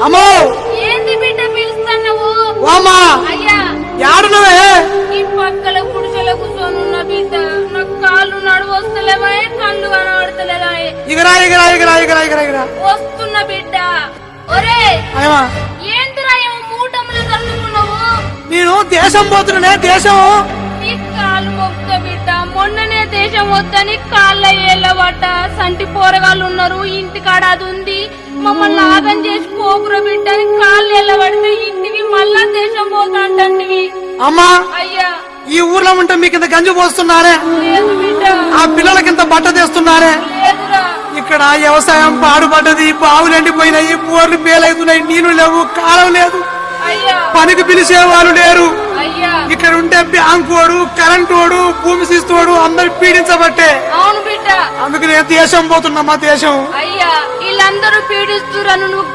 అమ్మో ఏంది బిడ్డ పిలుస్తున్నావు? వామా అయ్యా యాడునవే? ఈ పక్కల గుడిసెల కూర్చొనున్న బిడ్డ. నాకు కాళ్ళు నడువొస్తలేవా, కళ్ళు కనబడతలేదా? ఇగరా ఇగరా ఇగరా ఇగరా ఇగరా ఇగరా వస్తున్న బిడ్డ. ఒరే అయ్యమా ఏంటిరా ఏమో మూటములు తల్లుకున్నావు? నేను దేశం పోతున్నానే, దేశం. నీ కాలు మొక్క బిడ్డ. మొన్ననే దేశం వద్దని కాళ్ళ ఏళ్ళబడ్డ. సంటి పోరగాళ్ళు ఉన్నారు ఇంటికాడ, అది ఉంది. మమ్మల్ని ఆగం చేసి పోకురా బిడ్డ అని కాళ్ళు ఎల్లబడితే ఇంటికి మళ్ళా దేశం పోతా అంటంటివి. అమ్మా అయ్యా ఈ ఊర్లో ఉంటే మీకు ఇంత గంజి పోస్తున్నారే, లేదు బిడ్డ, ఆ పిల్లలకి ఇంత బట్ట తెస్తున్నారే. లేదురా. ఇక్కడ వ్యవసాయం పాడుపడ్డది, బావులు ఎండిపోయినాయి, బోర్లు పేలవుతున్నాయి, నీళ్లు లేవు, కాలం లేదు, అయ్యా పనికి పిలిచే వాళ్ళు లేరు. అయ్యా ఇక్కడ ఉంటే బ్యాంకు వాడు, కరెంటు వాడు, భూమి శిస్తోడు అందరు పీడించబట్టే. అవును బిడ్డ. అందుకు నేను దేశం పోతున్నా, మా దేశం. అయ్యా వీళ్ళందరూ పీడిస్తురను నువ్వు